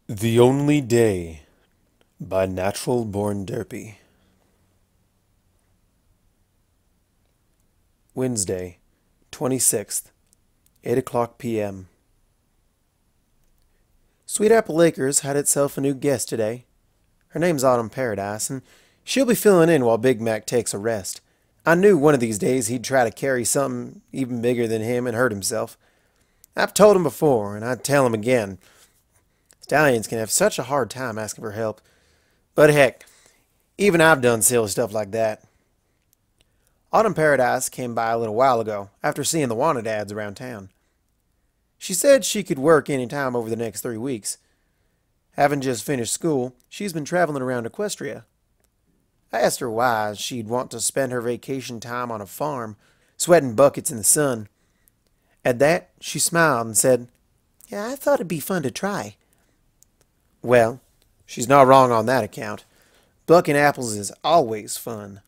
The Only Day by naturalbornderpy. Wednesday, 26th, 8 o'clock p.m. Sweet Apple Acres had itself a new guest today. Her name's Autumn Paradise, and she'll be filling in while Big Mac takes a rest. I knew one of these days he'd try to carry something even bigger than him and hurt himself. I've told him before, and I'd tell him again. Stallions can have such a hard time asking for help. But heck, even I've done silly stuff like that. Autumn Paradise came by a little while ago, after seeing the wanted ads around town. She said she could work any time over the next 3 weeks. Having just finished school, she's been traveling around Equestria. I asked her why she'd want to spend her vacation time on a farm, sweating buckets in the sun. At that, she smiled and said, "Yeah, I thought it'd be fun to try." Well, she's not wrong on that account. Bucking apples is always fun,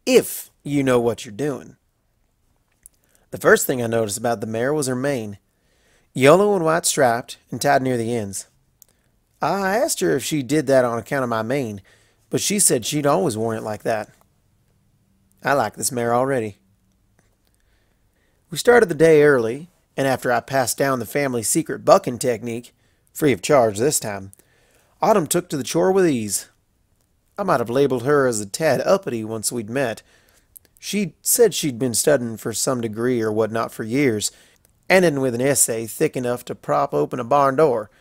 if you know what you're doing. The first thing I noticed about the mare was her mane, yellow and white striped and tied near the ends. I asked her if she did that on account of my mane, but she said she'd always worn it like that. I like this mare already. We started the day early, and after I passed down the family secret bucking technique, free of charge this time, Autumn took to the chore with ease. I might have labeled her as a tad uppity once we'd met. She said she'd been studying for some degree or whatnot for years, ending with an essay thick enough to prop open a barn door.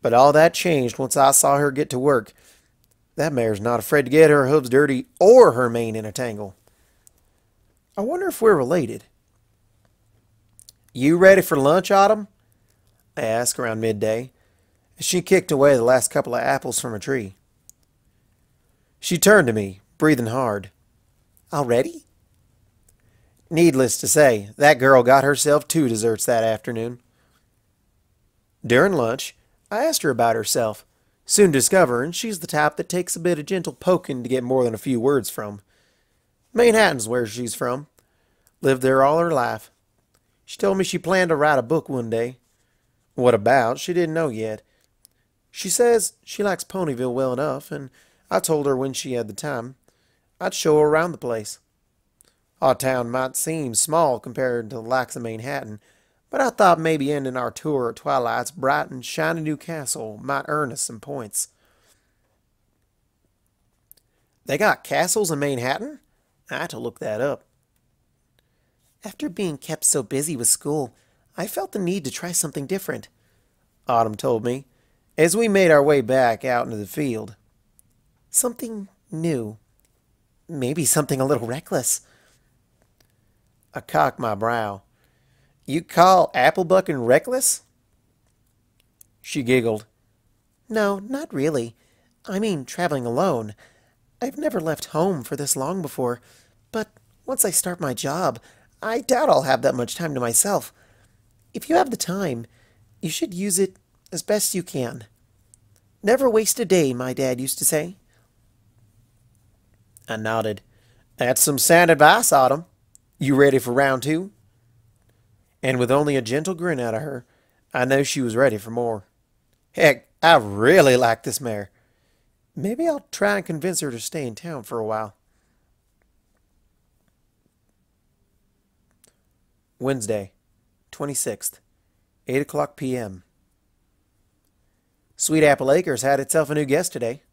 But all that changed once I saw her get to work. That mare's not afraid to get her hooves dirty or her mane in a tangle. I wonder if we're related. "You ready for lunch, Autumn?" I asked around midday, as she kicked away the last couple of apples from a tree. She turned to me, breathing hard. "Already?" Needless to say, that girl got herself 2 desserts that afternoon. During lunch, I asked her about herself, soon discovering she's the type that takes a bit of gentle poking to get more than a few words from. Manhattan's where she's from. Lived there all her life. She told me she planned to write a book one day. What about, she didn't know yet. She says she likes Ponyville well enough, and I told her when she had the time, I'd show her around the place. Our town might seem small compared to the likes of Manhattan, but I thought maybe ending our tour at Twilight's bright and shiny new castle might earn us some points. "They got castles in Manhattan?" I had to look that up. "After being kept so busy with school, I felt the need to try something different," Autumn told me, as we made our way back out into the field. "Something new. Maybe something a little reckless." I cocked my brow. "You call apple bucking reckless?" She giggled. "No, not really. I mean traveling alone. I've never left home for this long before, but once I start my job, I doubt I'll have that much time to myself. If you have the time, you should use it as best you can. Never waste a day, my dad used to say." I nodded. "That's some sound advice, Autumn. You ready for round 2? And with only a gentle grin out of her, I know she was ready for more. Heck, I really like this mare. Maybe I'll try and convince her to stay in town for a while. Wednesday, 26th, 8 o'clock p.m. Sweet Apple Acres had itself a new guest today.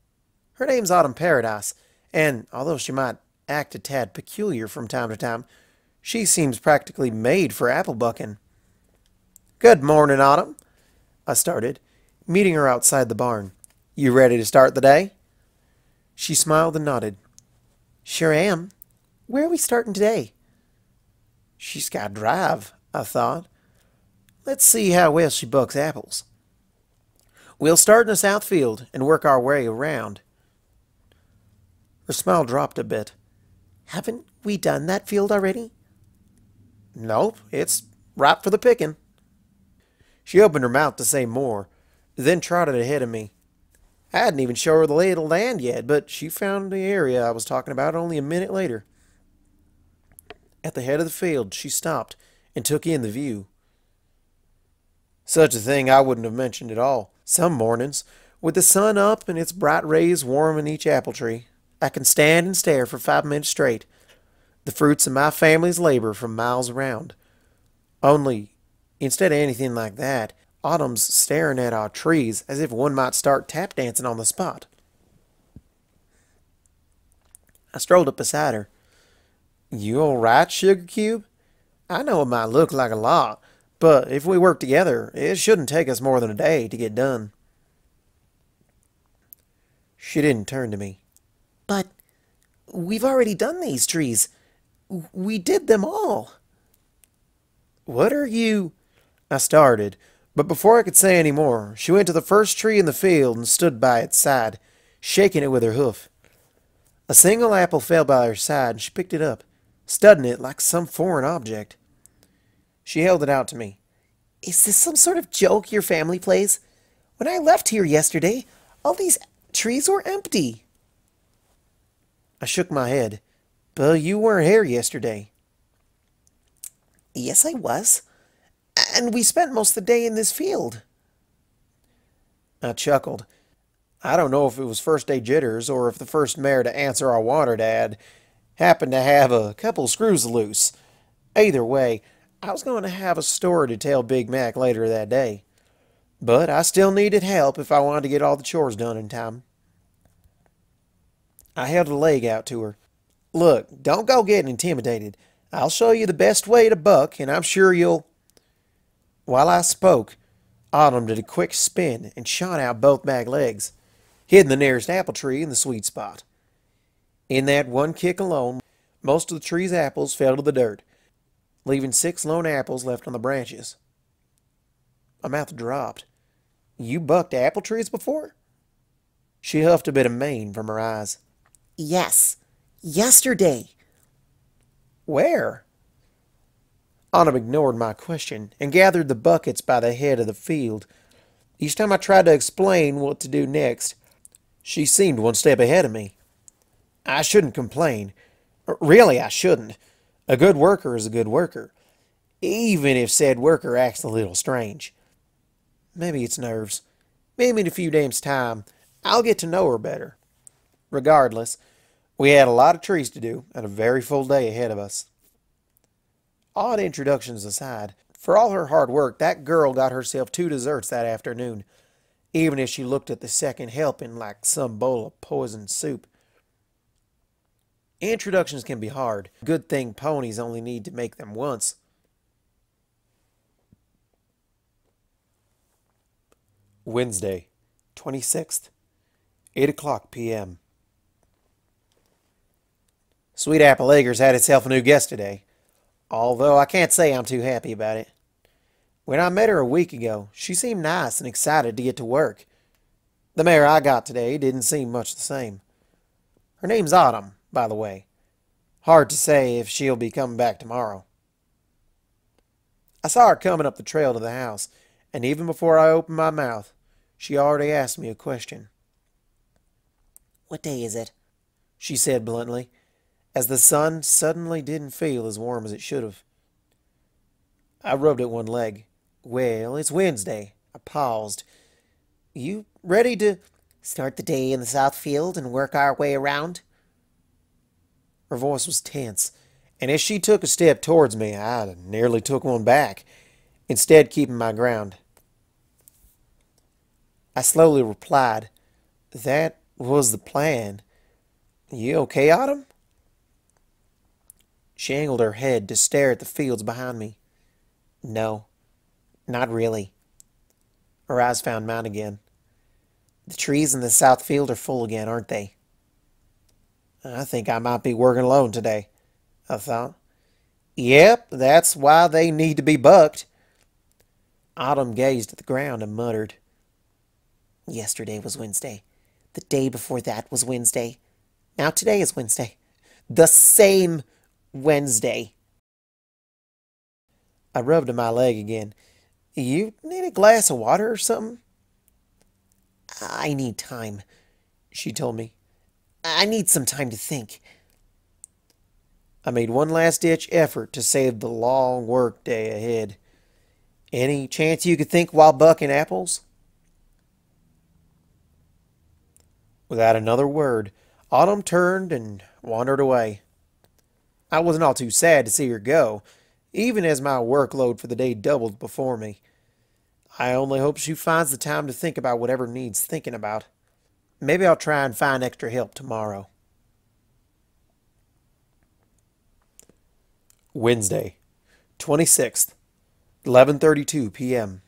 Her name's Autumn Paradise, and although she might act a tad peculiar from time to time, she seems practically made for apple bucking. "Good morning, Autumn," I started, meeting her outside the barn. "You ready to start the day?" She smiled and nodded. "Sure am. Where are we starting today?" She's got drive, I thought. Let's see how well she bucks apples. "We'll start in the south field and work our way around." Her smile dropped a bit. "Haven't we done that field already?" "Nope, it's ripe for the picking." She opened her mouth to say more, then trotted ahead of me. I hadn't even shown her the lay of the land yet, but she found the area I was talking about only a minute later. At the head of the field, she stopped and took in the view. Such a thing I wouldn't have mentioned at all. Some mornings, With the sun up and its bright rays warming each apple tree, I can stand and stare for 5 minutes straight, the fruits of my family's labor from miles around. Only, instead of anything like that, Autumn's staring at our trees as if one might start tap dancing on the spot. I strolled up beside her. "You all right, Sugar Cube? I know it might look like a lot, but if we work together, it shouldn't take us more than a day to get done." She didn't turn to me. "But we've already done these trees. We did them all." "What are you—" I started, but before I could say any more, she went to the first tree in the field and stood by its side, shaking it with her hoof. A single apple fell by her side, and she picked it up, studying it like some foreign object. She held it out to me. "Is this some sort of joke your family plays? When I left here yesterday, all these trees were empty." I shook my head. "But you weren't here yesterday." "Yes, I was. And we spent most of the day in this field." I chuckled. I don't know if it was first day jitters or if the first mare to answer our water dad happened to have a couple screws loose. Either way, I was going to have a story to tell Big Mac later that day. But I still needed help if I wanted to get all the chores done in time. I held a leg out to her. "Look, don't go getting intimidated. I'll show you the best way to buck, and I'm sure you'll—" While I spoke, Autumn did a quick spin and shot out both back legs, hitting the nearest apple tree in the sweet spot. In that one kick alone, most of the tree's apples fell to the dirt, leaving 6 lone apples left on the branches. My mouth dropped. "You bucked apple trees before?" She huffed a bit of mane from her eyes. "Yes, yesterday." "Where?" Autumn ignored my question and gathered the buckets by the head of the field. Each time I tried to explain what to do next, she seemed one step ahead of me. I shouldn't complain. Really, I shouldn't. A good worker is a good worker, even if said worker acts a little strange. Maybe it's nerves. Maybe in a few days' time, I'll get to know her better. Regardless, we had a lot of trees to do and a very full day ahead of us. Odd introductions aside, for all her hard work, that girl got herself 2 desserts that afternoon, even if she looked at the second helping like some bowl of poisoned soup. Introductions can be hard. Good thing ponies only need to make them once. Wednesday, 26th, 8:00 p.m. Sweet Apple Acres had itself a new guest today, although I can't say I'm too happy about it. When I met her a week ago, she seemed nice and excited to get to work. The mare I got today didn't seem much the same. Her name's Autumn, by the way. Hard to say if she'll be coming back tomorrow. I saw her coming up the trail to the house, and even before I opened my mouth, she already asked me a question. "What day is it?" she said bluntly, as the sun suddenly didn't feel as warm as it should have. I rubbed at one leg. "Well, it's Wednesday." I paused. "You ready to—" "Start the day in the south field and work our way around?" Her voice was tense, and as she took a step towards me, I nearly took one back, instead keeping my ground. I slowly replied, "That was the plan. You okay, Autumn?" She angled her head to stare at the fields behind me. "No, not really." Her eyes found mine again. "The trees in the south field are full again, aren't they?" I think I might be working alone today, I thought. "Yep, that's why they need to be bucked." Autumn gazed at the ground and muttered, "Yesterday was Wednesday. The day before that was Wednesday. Now today is Wednesday. The same Wednesday." I rubbed at my leg again. "You need a glass of water or something?" "I need time," she told me. "I need some time to think." I made one last-ditch effort to save the long work day ahead. "Any chance you could think while bucking apples?" Without another word, Autumn turned and wandered away. I wasn't all too sad to see her go, even as my workload for the day doubled before me. I only hope she finds the time to think about whatever needs thinking about. Maybe I'll try and find extra help tomorrow. Wednesday, 26th, 11:32 p.m.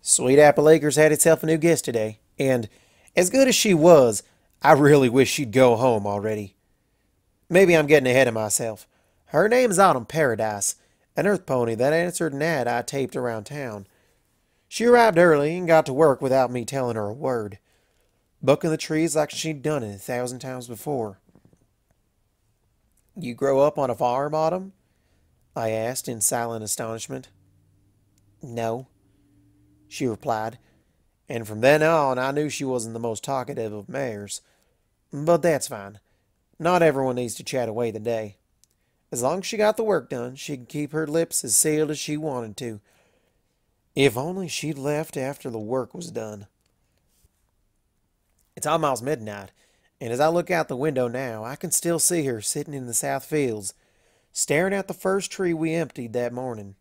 Sweet Apple Acres had itself a new guest today, and as good as she was, I really wish she'd go home already. Maybe I'm getting ahead of myself. Her name's Autumn Paradise, an earth pony that answered an ad I taped around town. She arrived early and got to work without me telling her a word, bucking the trees like she'd done it 1,000 times before. You grow up on a farm, Autumn? I asked in silent astonishment. No, she replied, and from then on I knew she wasn't the most talkative of mares. But that's fine. Not everyone needs to chat away the day. As long as she got the work done, she could keep her lips as sealed as she wanted to. If only she'd left after the work was done. It's almost midnight, and as I look out the window now, I can still see her sitting in the south fields, staring at the first tree we emptied that morning.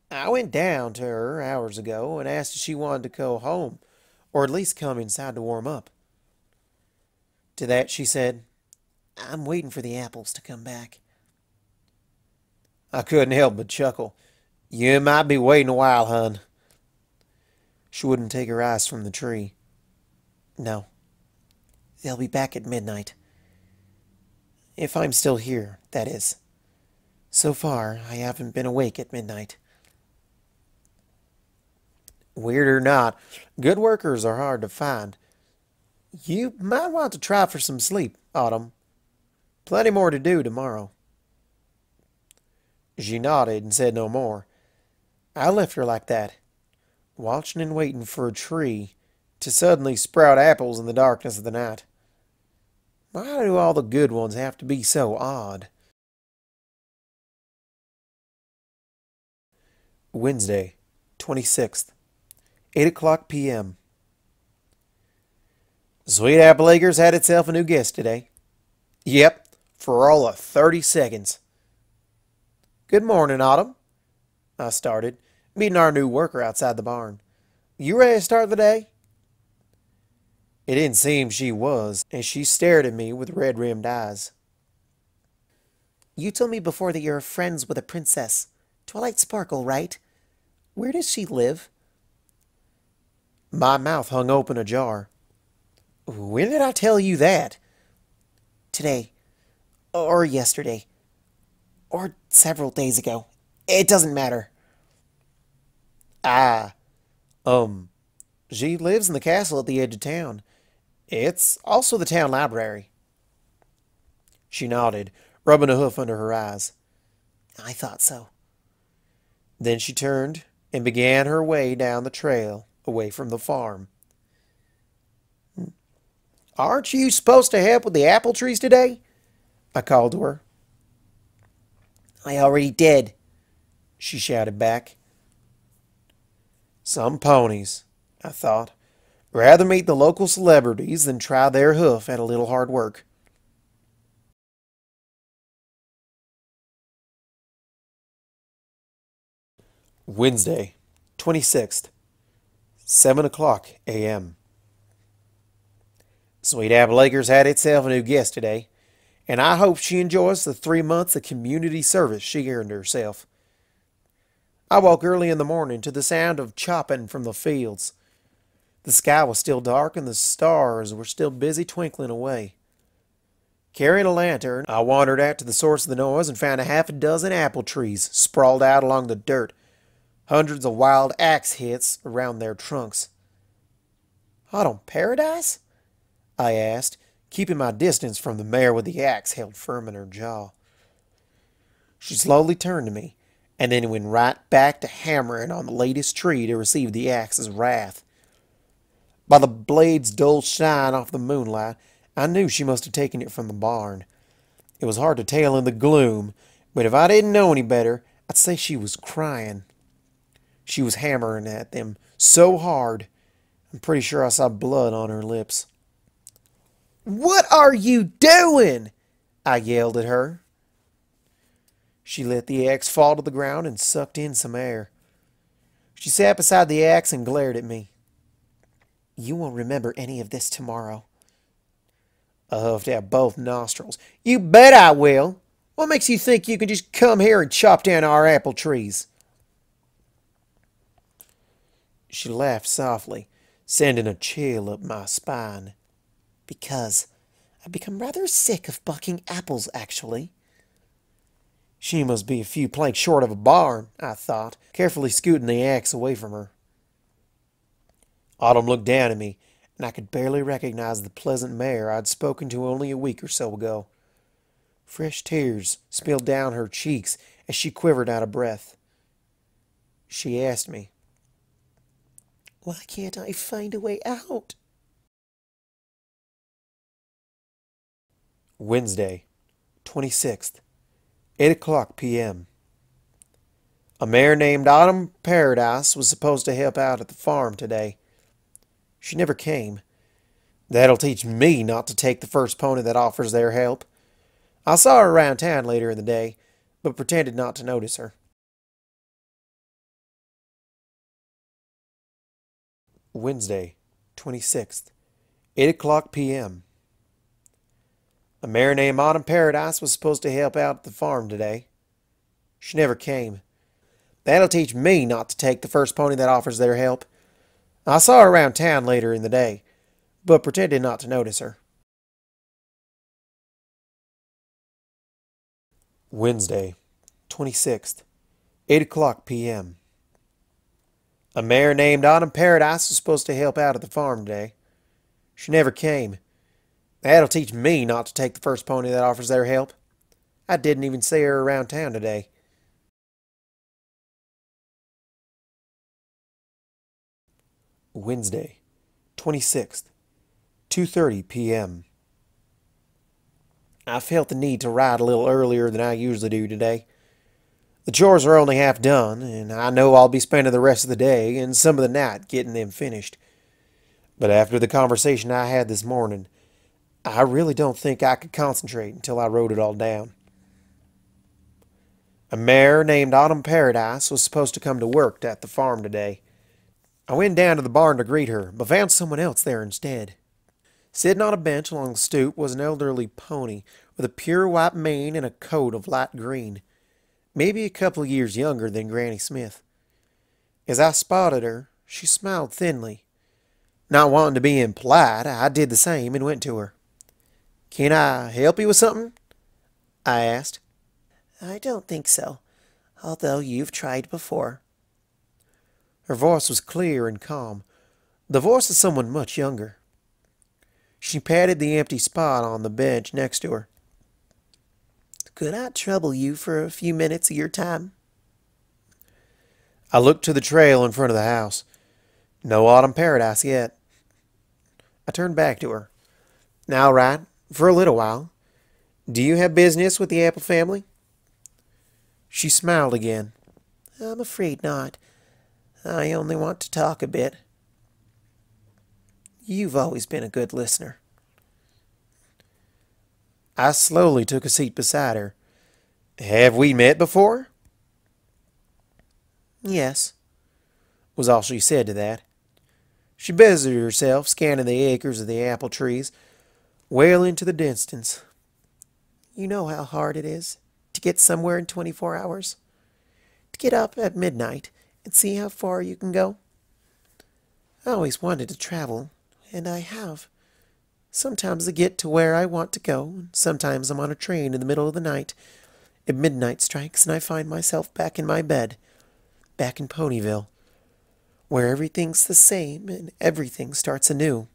I went down to her hours ago and asked if she wanted to go home, or at least come inside to warm up. To that she said, I'm waiting for the apples to come back. I couldn't help but chuckle. You might be waiting a while, hun. She wouldn't take her eyes from the tree. No, they'll be back at midnight. If I'm still here, that is. So far, I haven't been awake at midnight. Weird or not, good workers are hard to find. You might want to try for some sleep, Autumn. Plenty more to do tomorrow. She nodded and said no more. I left her like that, watching and waiting for a tree to suddenly sprout apples in the darkness of the night. Why do all the good ones have to be so odd? Wednesday, 26th, 8 o'clock p.m. Sweet Apple Acres had itself a new guest today. Yep, for all of 30 seconds. Good morning, Autumn, I started, meeting our new worker outside the barn. You ready to start the day? It didn't seem she was, as she stared at me with red-rimmed eyes. You told me before that you're friends with a princess, Twilight Sparkle, right? Where does she live? My mouth hung open ajar. When did I tell you that? Today. Or yesterday. Or several days ago. It doesn't matter. She lives in the castle at the edge of town. It's also the town library. She nodded, rubbing a hoof under her eyes. I thought so. Then she turned and began her way down the trail away from the farm. Aren't you supposed to help with the apple trees today? I called to her. I already did, she shouted back. Some ponies, I thought, rather meet the local celebrities than try their hoof at a little hard work. Wednesday, 26th, 7 o'clock a.m. Sweet Apple Acres had itself a new guest today, and I hope she enjoys the 3 months of community service she earned herself. I woke early in the morning to the sound of chopping from the fields. The sky was still dark and the stars were still busy twinkling away. Carrying a lantern, I wandered out to the source of the noise and found a half a dozen apple trees sprawled out along the dirt, hundreds of wild axe hits around their trunks. Autumn Paradise? I asked, keeping my distance from the mare with the axe held firm in her jaw. She slowly turned to me, and then went right back to hammering on the latest tree to receive the axe's wrath. By the blade's dull shine off the moonlight, I knew she must have taken it from the barn. It was hard to tell in the gloom, but if I didn't know any better, I'd say she was crying. She was hammering at them so hard, I'm pretty sure I saw blood on her lips. "What are you doing?" I yelled at her. She let the axe fall to the ground and sucked in some air. She sat beside the axe and glared at me. "You won't remember any of this tomorrow." I huffed out both nostrils. You bet I will. What makes you think you can just come here and chop down our apple trees? She laughed softly, sending a chill up my spine. "Because I've become rather sick of bucking apples, actually." She must be a few planks short of a barn, I thought, carefully scooting the axe away from her. Autumn looked down at me, and I could barely recognize the pleasant mare I'd spoken to only a week or so ago. Fresh tears spilled down her cheeks as she quivered out of breath. She asked me, "Why can't I find a way out?" Wednesday, 26th, 8 p.m. A mare named Autumn Paradise was supposed to help out at the farm today. She never came. That'll teach me not to take the first pony that offers their help. I saw her around town later in the day, but pretended not to notice her. Wednesday, 26th, 8 p.m. A mare named Autumn Paradise was supposed to help out at the farm today. She never came. That'll teach me not to take the first pony that offers their help. I saw her around town later in the day, but pretended not to notice her. Wednesday, 26th, 8 p.m. A mare named Autumn Paradise was supposed to help out at the farm today. She never came. That'll teach me not to take the first pony that offers their help. I didn't even see her around town today. Wednesday, 26th, 2:30 p.m. I felt the need to ride a little earlier than I usually do today. The chores are only half done, and I know I'll be spending the rest of the day and some of the night getting them finished. But after the conversation I had this morning, I really don't think I could concentrate until I wrote it all down. A mare named Autumn Paradise was supposed to come to work at the farm today. I went down to the barn to greet her, but found someone else there instead. Sitting on a bench along the stoop was an elderly pony with a pure white mane and a coat of light green, maybe a couple of years younger than Granny Smith. As I spotted her, she smiled thinly. Not wanting to be impolite, I did the same and went to her. "Can I help you with something?" I asked. "I don't think so, although you've tried before." Her voice was clear and calm, the voice of someone much younger. She patted the empty spot on the bench next to her. "Could I trouble you for a few minutes of your time?" I looked to the trail in front of the house. No Autumn Paradise yet. I turned back to her. "Now, right, for a little while. Do you have business with the Apple family?" She smiled again. "I'm afraid not. I only want to talk a bit." "You've always been a good listener." I slowly took a seat beside her. "Have we met before?" "Yes," was all she said to that. She busied herself scanning the acres of the apple trees, well into the distance. "You know how hard it is to get somewhere in 24 hours? To get up at midnight and see how far you can go? I always wanted to travel, and I have. Sometimes I get to where I want to go, and sometimes I'm on a train in the middle of the night, and midnight strikes and I find myself back in my bed, back in Ponyville, where everything's the same and everything starts anew.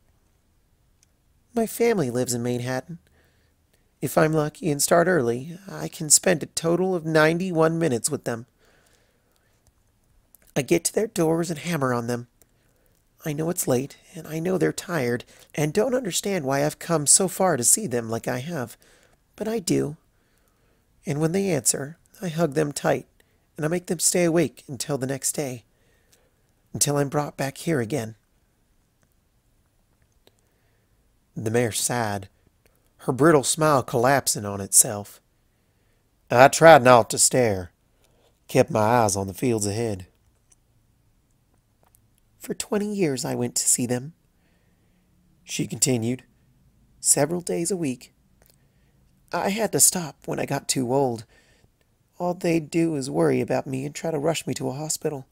My family lives in Manhattan. If I'm lucky and start early, I can spend a total of 91 minutes with them. I get to their doors and hammer on them. I know it's late, and I know they're tired, and don't understand why I've come so far to see them like I have, but I do. And when they answer, I hug them tight, and I make them stay awake until the next day, until I'm brought back here again. The mare sighed, her brittle smile collapsing on itself. I tried not to stare, kept my eyes on the fields ahead. For 20 years I went to see them, she continued, several days a week. I had to stop when I got too old. All they'd do is worry about me and try to rush me to a hospital.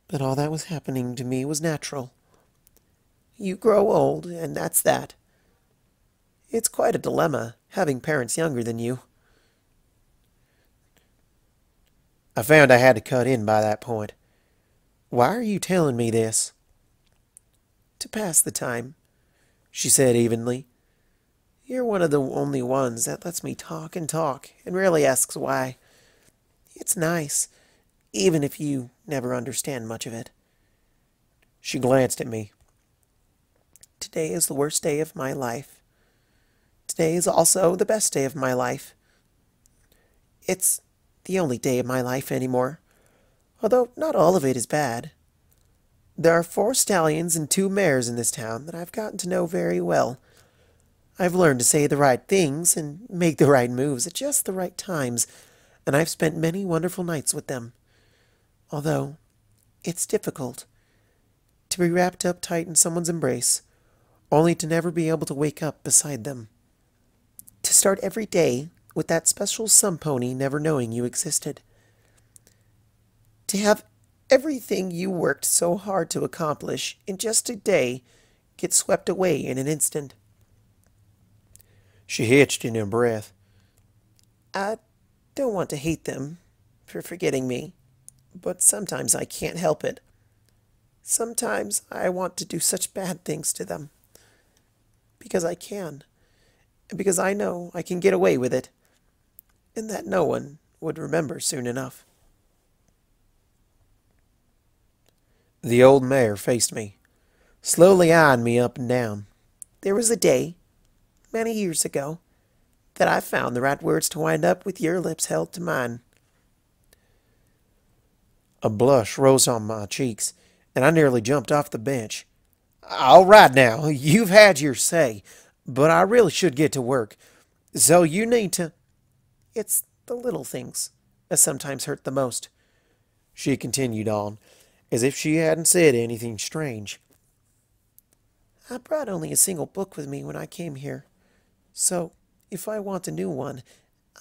But all that was happening to me was natural. You grow old, and that's that. It's quite a dilemma, having parents younger than you. I found I had to cut in by that point. Why are you telling me this? To pass the time, she said evenly. You're one of the only ones that lets me talk and rarely asks why. It's nice, even if you never understand much of it. She glanced at me. Today is the worst day of my life. Today is also the best day of my life. It's the only day of my life anymore, although not all of it is bad. There are 4 stallions and 2 mares in this town that I've gotten to know very well. I've learned to say the right things and make the right moves at just the right times, and I've spent many wonderful nights with them. Although, it's difficult to be wrapped up tight in someone's embrace, only to never be able to wake up beside them. To start every day with that special some pony never knowing you existed. To have everything you worked so hard to accomplish in just a day get swept away in an instant. She hitched in her breath. I don't want to hate them for forgetting me, but sometimes I can't help it. Sometimes I want to do such bad things to them. Because I can. And because I know I can get away with it. And that no one would remember soon enough. The old mare faced me, slowly eyeing me up and down. There was a day, many years ago, that I found the right words to wind up with your lips held to mine. A blush rose on my cheeks, and I nearly jumped off the bench. All right now, you've had your say, but I really should get to work. So you need to... It's the little things that sometimes hurt the most, she continued on, as if she hadn't said anything strange. I brought only a single book with me when I came here, so if I want a new one,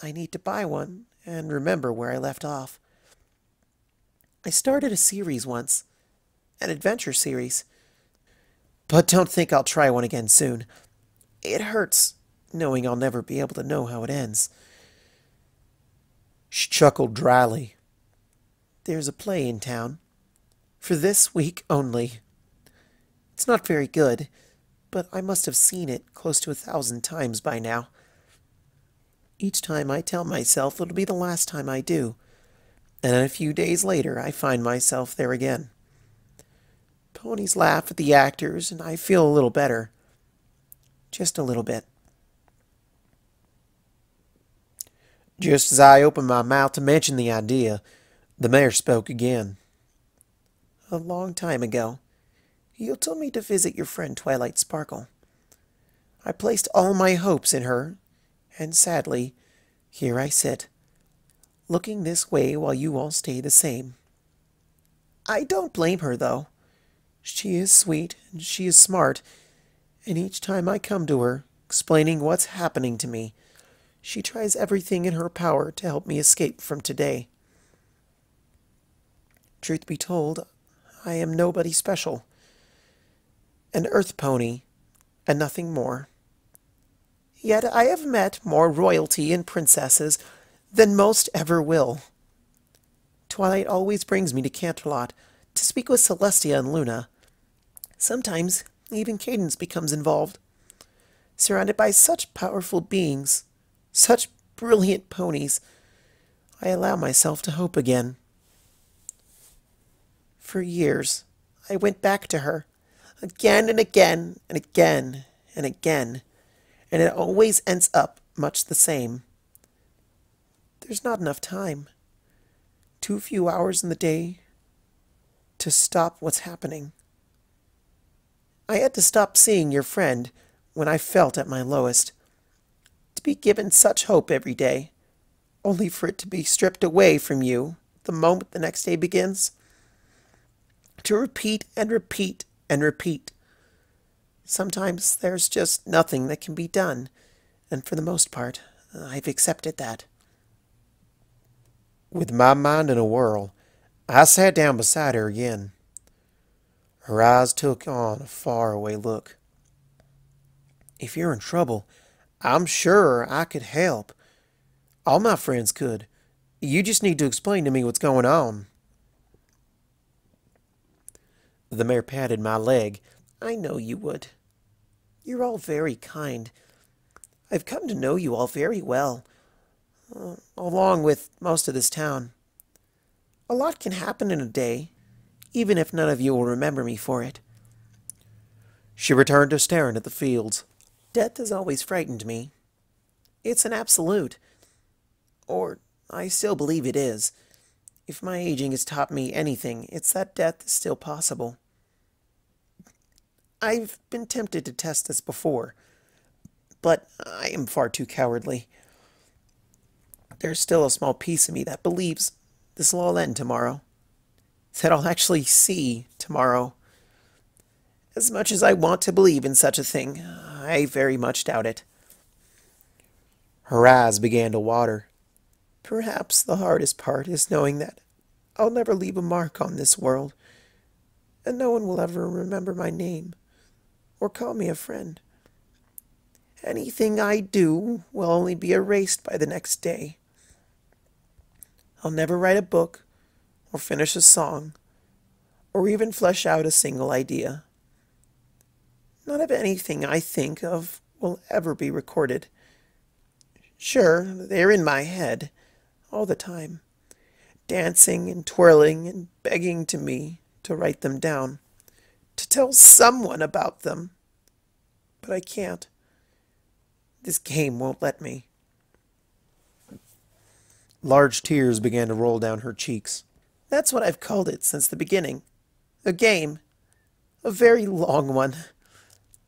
I need to buy one and remember where I left off. I started a series once, an adventure series, but don't think I'll try one again soon. It hurts knowing I'll never be able to know how it ends. She chuckled dryly. There's a play in town. For this week only. It's not very good, but I must have seen it close to 1,000 times by now. Each time I tell myself it'll be the last time I do, and a few days later I find myself there again. Ponies laugh at the actors, and I feel a little better. Just a little bit. Just as I opened my mouth to mention the idea, the mare spoke again. A long time ago, you told me to visit your friend Twilight Sparkle. I placed all my hopes in her, and sadly, here I sit, looking this way while you all stay the same. I don't blame her, though. She is sweet, and she is smart, and each time I come to her, explaining what's happening to me, she tries everything in her power to help me escape from today. Truth be told, I am nobody special. An earth pony, and nothing more. Yet I have met more royalty and princesses than most ever will. Twilight always brings me to Canterlot to speak with Celestia and Luna. Sometimes even Cadence becomes involved. Surrounded by such powerful beings, such brilliant ponies, I allow myself to hope again. For years, I went back to her, again and again and again and again, and it always ends up much the same. There's not enough time. Too few hours in the day to stop what's happening. I had to stop seeing your friend when I felt at my lowest. To be given such hope every day, only for it to be stripped away from you the moment the next day begins. To repeat and repeat and repeat. Sometimes there's just nothing that can be done, and for the most part, I've accepted that. With my mind in a whirl, I sat down beside her again. Her eyes took on a faraway look. If you're in trouble, I'm sure I could help. All my friends could. You just need to explain to me what's going on. The mayor patted my leg. I know you would. You're all very kind. I've come to know you all very well, along with most of this town. A lot can happen in a day, even if none of you will remember me for it. She returned to staring at the fields. Death has always frightened me. It's an absolute. Or I still believe it is. If my aging has taught me anything, it's that death is still possible. I've been tempted to test this before, but I am far too cowardly. There's still a small piece of me that believes this will all end tomorrow. That I'll actually see tomorrow. As much as I want to believe in such a thing, I very much doubt it. Her eyes began to water. Perhaps the hardest part is knowing that I'll never leave a mark on this world, and no one will ever remember my name or call me a friend. Anything I do will only be erased by the next day. I'll never write a book or finish a song or even flesh out a single idea. None of anything I think of will ever be recorded. Sure, they're in my head all the time, dancing and twirling and begging to me to write them down, to tell someone about them. But I can't. This game won't let me. Large tears began to roll down her cheeks. That's what I've called it since the beginning. A game. A very long one.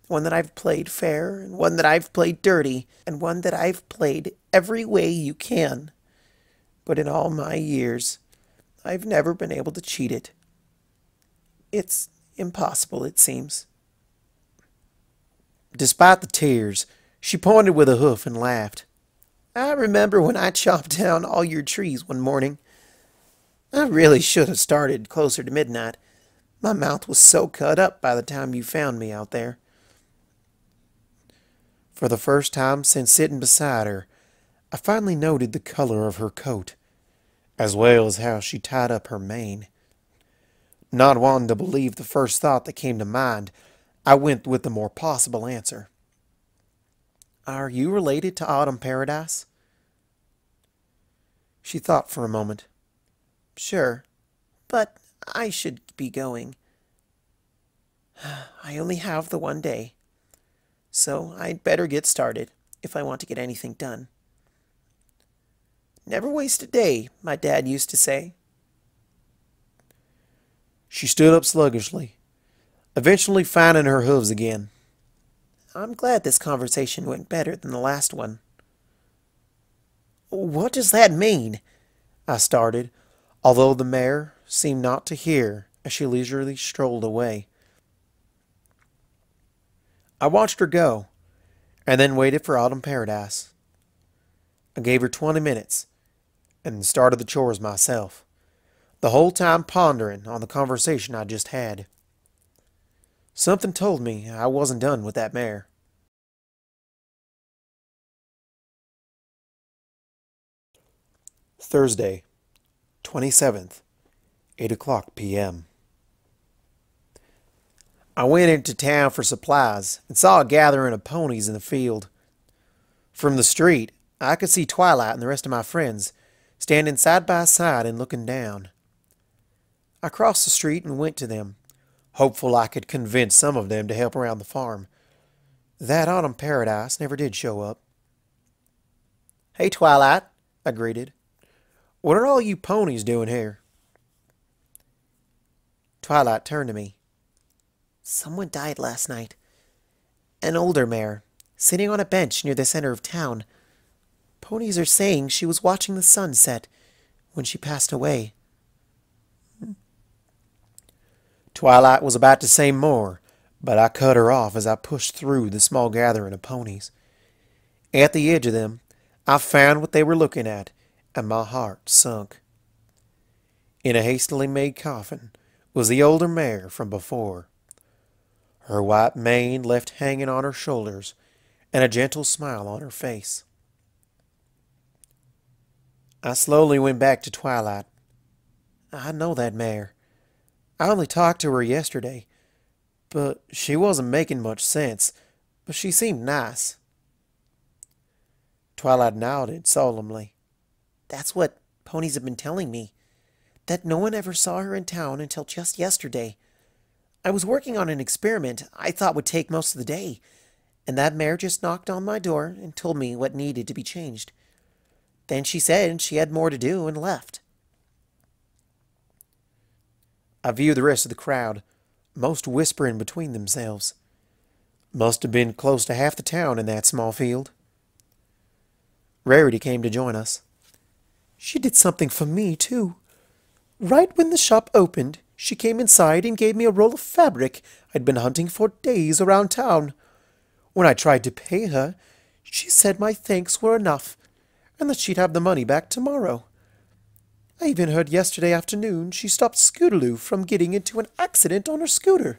One that I've played fair, and one that I've played dirty, and one that I've played every way you can. But in all my years, I've never been able to cheat it. It's impossible, it seems. Despite the tears, she pointed with a hoof and laughed. I remember when I chopped down all your trees one morning. I really should have started closer to midnight. My mouth was so cut up by the time you found me out there. For the first time since sitting beside her, I finally noted the color of her coat, as well as how she tied up her mane. Not wanting to believe the first thought that came to mind, I went with the more possible answer. Are you related to Autumn Paradise? She thought for a moment. Sure, but I should be going. I only have the one day, so I'd better get started if I want to get anything done. Never waste a day, my dad used to say. She stood up sluggishly, eventually finding her hooves again. I'm glad this conversation went better than the last one. What does that mean? I started, although the mare seemed not to hear as she leisurely strolled away. I watched her go, and then waited for Autumn Paradise. I gave her 20 minutes, and started the chores myself, the whole time pondering on the conversation I just had. Something told me I wasn't done with that mare. Thursday, 27th, 8 o'clock p.m. I went into town for supplies and saw a gathering of ponies in the field. From the street, I could see Twilight and the rest of my friends standing side by side and looking down. I crossed the street and went to them, hopeful I could convince some of them to help around the farm. That Autumn Paradise never did show up. "Hey, Twilight," I greeted. "What are all you ponies doing here?" Twilight turned to me. Someone died last night. An older mare, sitting on a bench near the center of town. Ponies are saying she was watching the sun set when she passed away. Twilight was about to say more, but I cut her off as I pushed through the small gathering of ponies. At the edge of them, I found what they were looking at, and my heart sunk. In a hastily made coffin was the older mare from before, her white mane left hanging on her shoulders, and a gentle smile on her face. I slowly went back to Twilight. I know that mare. I only talked to her yesterday, but she wasn't making much sense, but she seemed nice. Twilight nodded solemnly. That's what ponies have been telling me, that no one ever saw her in town until just yesterday. I was working on an experiment I thought would take most of the day, and that mare just knocked on my door and told me what needed to be changed. Then she said she had more to do and left. I viewed the rest of the crowd, most whispering between themselves. Must have been close to half the town in that small field. Rarity came to join us. She did something for me, too. Right when the shop opened, she came inside and gave me a roll of fabric I'd been hunting for days around town. When I tried to pay her, she said my thanks were enough, and that she'd have the money back tomorrow. I even heard yesterday afternoon she stopped Scootaloo from getting into an accident on her scooter.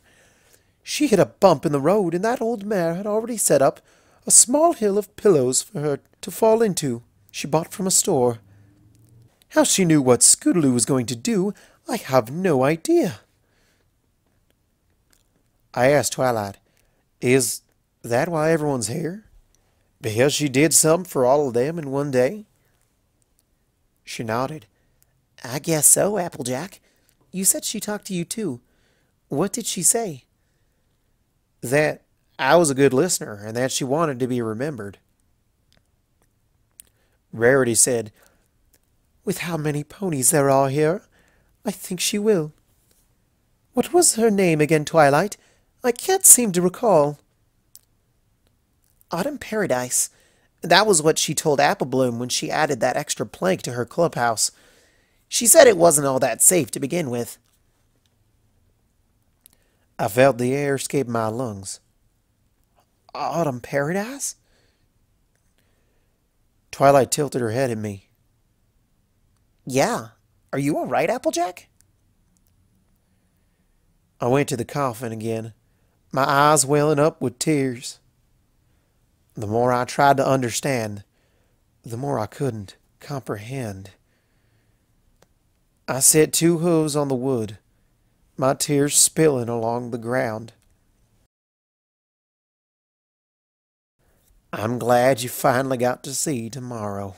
She hit a bump in the road, and that old mare had already set up a small hill of pillows for her to fall into, she bought from a store. How she knew what Scootaloo was going to do, I have no idea. I asked Twilight, "Is that why everyone's here? Because she did something for all of them in one day?" She nodded. I guess so, Applejack. You said she talked to you too. What did she say? That I was a good listener and that she wanted to be remembered. Rarity said, With how many ponies there are here, I think she will. What was her name again, Twilight? I can't seem to recall. Autumn Paradise. That was what she told Applebloom when she added that extra plank to her clubhouse. She said it wasn't all that safe to begin with. I felt the air escape my lungs. Autumn Paradise? Twilight tilted her head at me. Yeah. Are you all right, Applejack? I went to the coffin again, my eyes welling up with tears. The more I tried to understand, the more I couldn't comprehend. I set two hooves on the wood, my tears spilling along the ground. I'm glad you finally got to see tomorrow.